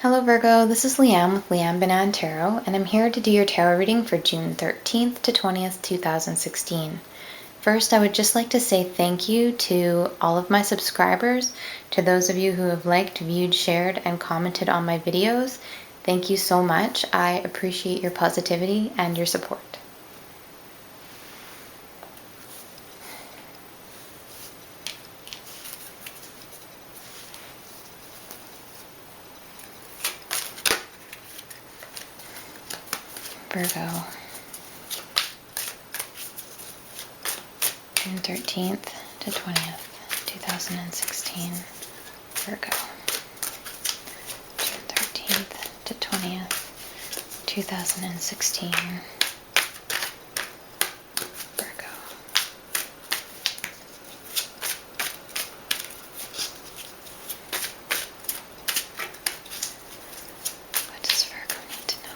Hello Virgo, this is Leanne with Leanne Banana Tarot, and I'm here to do your tarot reading for June 13th to 20th, 2016. First, I would just like to say thank you to all of my subscribers, to those of you who have liked, viewed, shared, and commented on my videos. Thank you so much. I appreciate your positivity and your support. Virgo, June 13th to 20th, 2016. Virgo, June 13th to 20th, 2016. Virgo. What does Virgo need to know?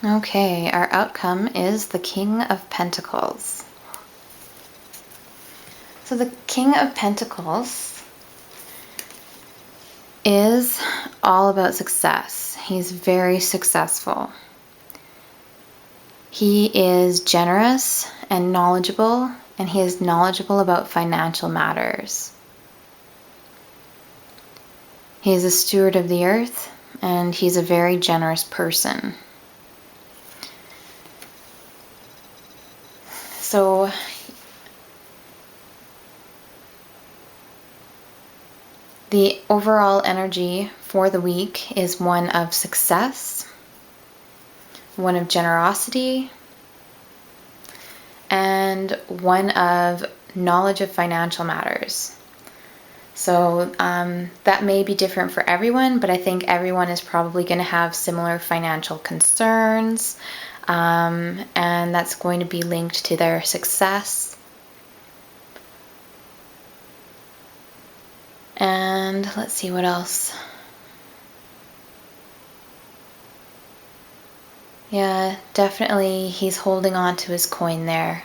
Okay, our outcome is the King of Pentacles. So the King of Pentacles is all about success. He's very successful. He is generous and knowledgeable, and he is knowledgeable about financial matters. He is a steward of the earth, and he's a very generous person. So the overall energy for the week is one of success, one of generosity, and one of knowledge of financial matters. So that may be different for everyone, but I think everyone is probably going to have similar financial concerns, and that's going to be linked to their success. And let's see what else. Yeah, definitely he's holding on to his coin there.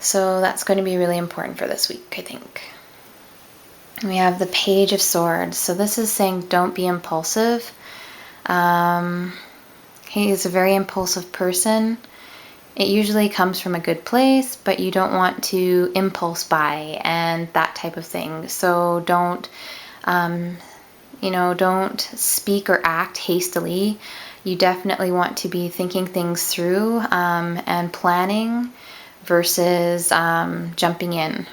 So that's going to be really important for this week, I think. We have the Page of Swords. So this is saying don't be impulsive. He is a very impulsive person. It usually comes from a good place, but you don't want to impulse buy and that type of thing. So don't speak or act hastily. You definitely want to be thinking things through and planning versus jumping in.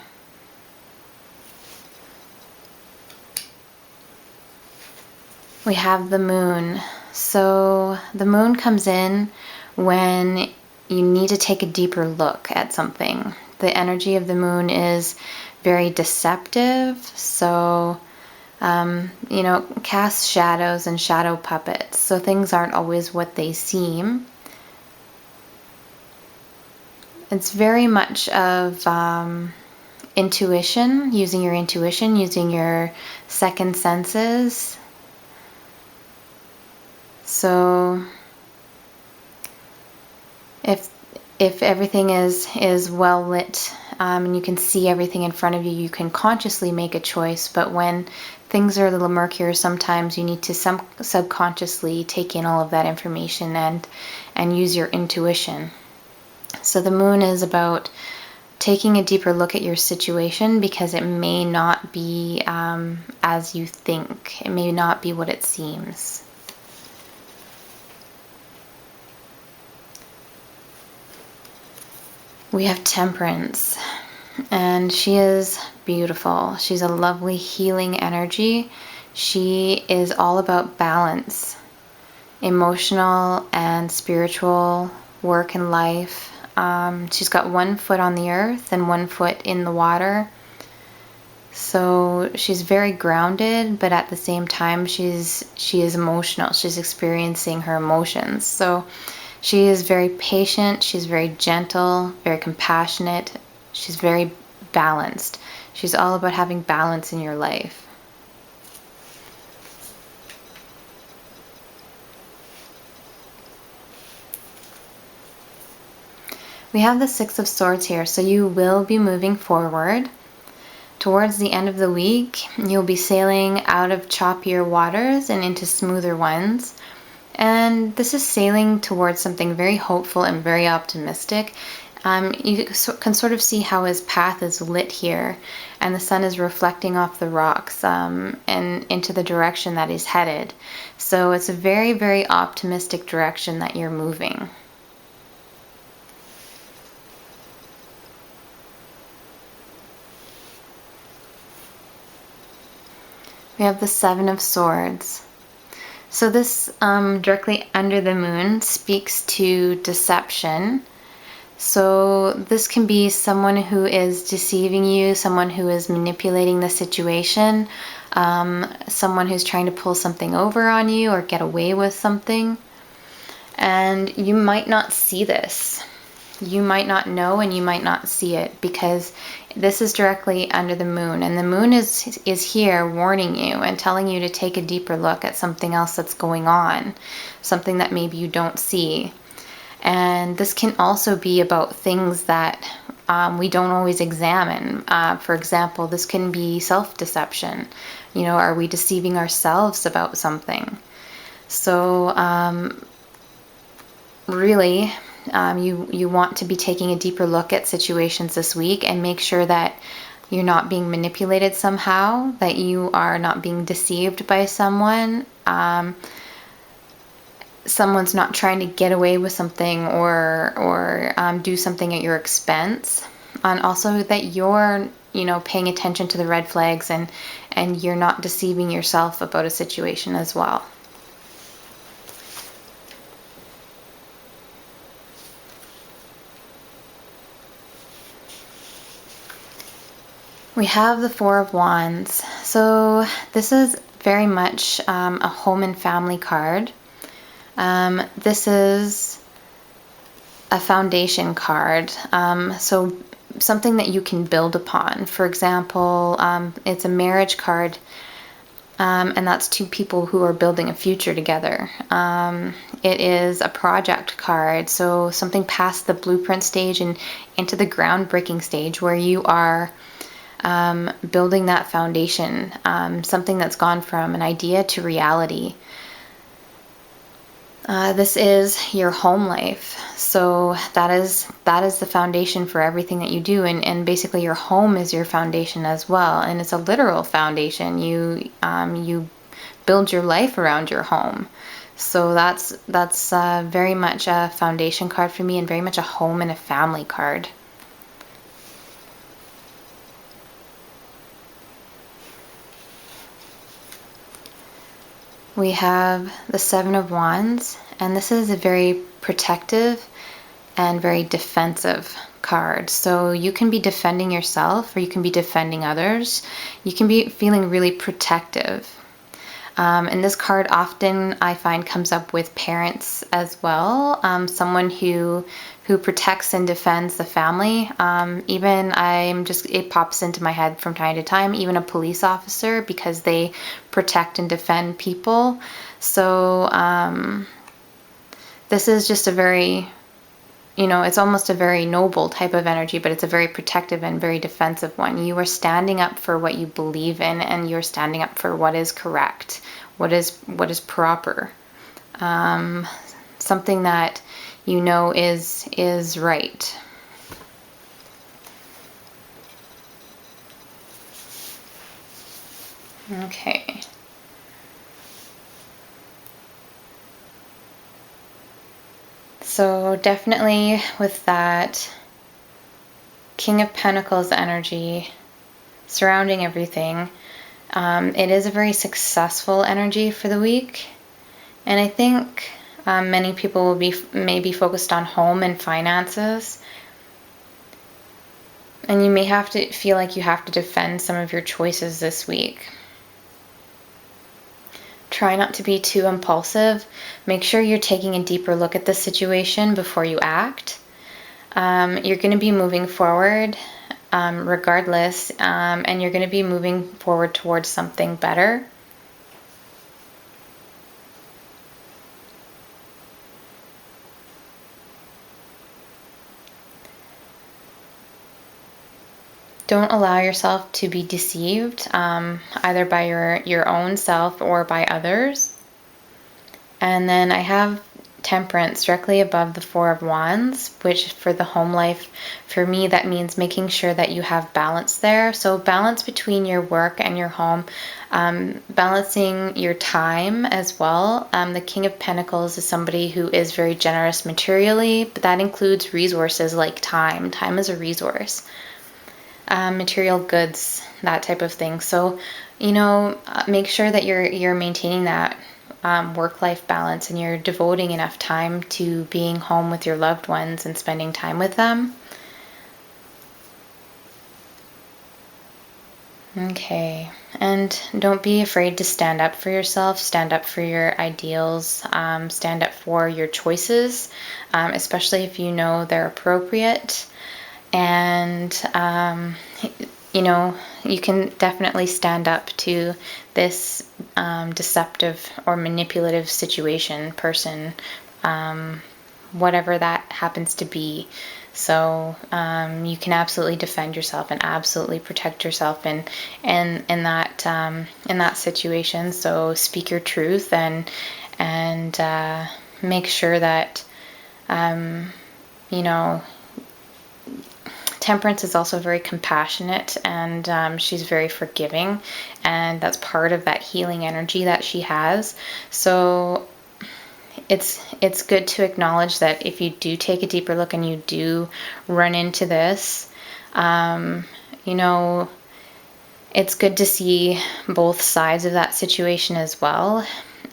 We have the Moon. So the Moon comes in when you need to take a deeper look at something. The energy of the Moon is very deceptive, so casts shadows and shadow puppets, so things aren't always what they seem. It's very much of intuition, using your second senses. So if everything is well lit and you can see everything in front of you, you can consciously make a choice. But when things are a little murkier, sometimes you need to subconsciously take in all of that information and use your intuition. So the moon is about taking a deeper look at your situation, because it may not be as you think. It may not be what it seems. We have Temperance, and she is beautiful. She's a lovely healing energy. She is all about balance, emotional and spiritual, work and life. She's got one foot on the earth and one foot in the water. So she's very grounded, but at the same time she is emotional. She's experiencing her emotions. So she is very patient, she's very gentle, very compassionate. She's very balanced. She's all about having balance in your life. We have the Six of Swords here, so you will be moving forward. Towards the end of the week, you'll be sailing out of choppier waters and into smoother ones. And this is sailing towards something very hopeful and very optimistic. You can sort of see how his path is lit here, and the sun is reflecting off the rocks and into the direction that he's headed. So it's a very, very optimistic direction that you're moving. We have the Seven of Swords. So this directly under the moon speaks to deception. So this can be someone who is deceiving you, someone who is manipulating the situation, someone who's trying to pull something over on you or get away with something. And you might not see this. You might not know, and you might not see it, because this is directly under the moon, and the moon is here warning you and telling you to take a deeper look at something else that's going on, something that maybe you don't see. And this can also be about things that we don't always examine. For example, this can be self-deception. You know, are we deceiving ourselves about something? So really, you want to be taking a deeper look at situations this week and make sure that you're not being manipulated somehow, that you are not being deceived by someone. Someone's not trying to get away with something or do something at your expense. And also that you're, paying attention to the red flags and you're not deceiving yourself about a situation as well. We have the Four of Wands. So this is very much a home and family card. This is a foundation card. So something that you can build upon. For example, it's a marriage card, and that's two people who are building a future together. It is a project card, so something past the blueprint stage and into the groundbreaking stage where you are building that foundation, something that's gone from an idea to reality. This is your home life, so that is the foundation for everything that you do, and basically your home is your foundation as well, and it's a literal foundation. You build your life around your home, so that's very much a foundation card for me, and very much a home and a family card. We have the Seven of Wands, and this is a very protective and very defensive card. So you can be defending yourself or you can be defending others. You can be feeling really protective. And this card often I find comes up with parents as well, someone who protects and defends the family. Even it pops into my head from time to time, even a police officer, because they protect and defend people. So this is just a very it's almost a very noble type of energy, but it's a very protective and very defensive one. You are standing up for what you believe in, and you're standing up for what is correct, what is proper, something that is right. Okay. So definitely with that King of Pentacles energy surrounding everything, it is a very successful energy for the week. And I think many people will be maybe focused on home and finances. And you may have to feel like you have to defend some of your choices this week. Try not to be too impulsive. Make sure you're taking a deeper look at the situation before you act. You're going to be moving forward regardless, and you're going to be moving forward towards something better. Don't allow yourself to be deceived, either by your own self or by others. And then I have Temperance directly above the Four of Wands, which for the home life, for me, that means making sure that you have balance there. So balance between your work and your home, balancing your time as well. The King of Pentacles is somebody who is very generous materially, but that includes resources like time. Time is a resource. Material goods, that type of thing. So, make sure that you're maintaining that work-life balance, and you're devoting enough time to being home with your loved ones and spending time with them. Okay, and don't be afraid to stand up for yourself, stand up for your ideals, stand up for your choices, especially if you know they're appropriate. And you can definitely stand up to this deceptive or manipulative situation, person, whatever that happens to be. So you can absolutely defend yourself and absolutely protect yourself in that situation. So speak your truth and make sure that Temperance is also very compassionate, and she's very forgiving, and that's part of that healing energy that she has. So it's good to acknowledge that if you do take a deeper look and you do run into this, it's good to see both sides of that situation as well,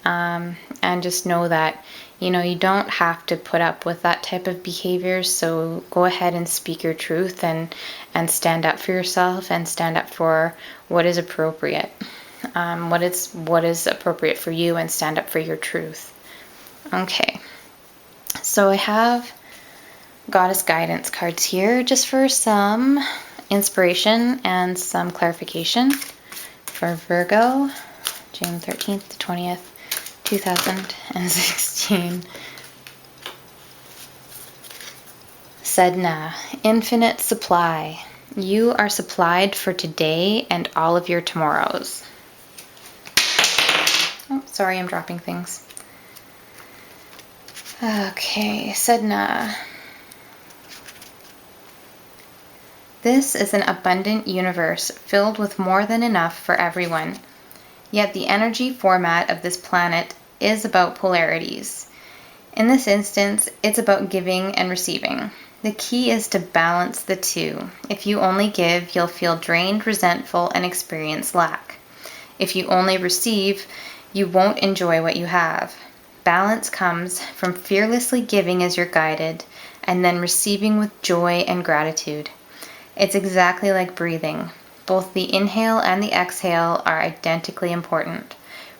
and just know that you don't have to put up with that type of behavior. So go ahead and speak your truth and stand up for yourself and stand up for what is appropriate, what is appropriate for you, and stand up for your truth. Okay, so I have Goddess Guidance cards here just for some inspiration and some clarification for Virgo, June 13th to 20th. 2016. Sedna, infinite supply. You are supplied for today and all of your tomorrows. Oh, sorry, I'm dropping things. Okay, Sedna. This is an abundant universe filled with more than enough for everyone. Yet the energy format of this planet is about polarities. In this instance, it's about giving and receiving. The key is to balance the two. If you only give, you'll feel drained, resentful, and experience lack. If you only receive, you won't enjoy what you have. Balance comes from fearlessly giving as you're guided, and then receiving with joy and gratitude. It's exactly like breathing. Both the inhale and the exhale are identically important.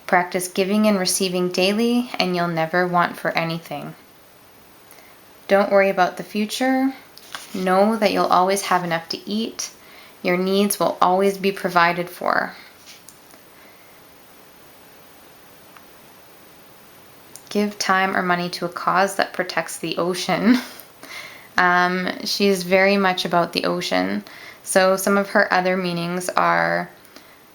Practice giving and receiving daily, and you'll never want for anything. Don't worry about the future. Know that you'll always have enough to eat. Your needs will always be provided for. Give time or money to a cause that protects the ocean. She's very much about the ocean. So some of her other meanings are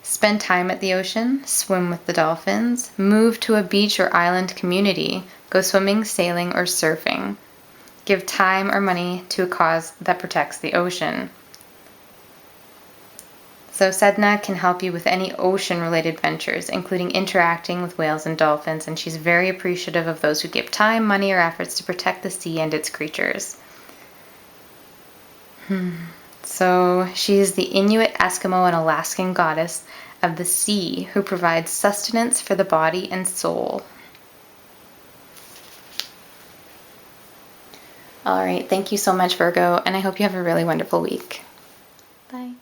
spend time at the ocean, swim with the dolphins, move to a beach or island community, go swimming, sailing, or surfing, give time or money to a cause that protects the ocean. So Sedna can help you with any ocean-related ventures, including interacting with whales and dolphins, and she's very appreciative of those who give time, money, or efforts to protect the sea and its creatures. So she's the Inuit, Eskimo, and Alaskan goddess of the sea who provides sustenance for the body and soul. All right, thank you so much, Virgo, and I hope you have a really wonderful week. Bye.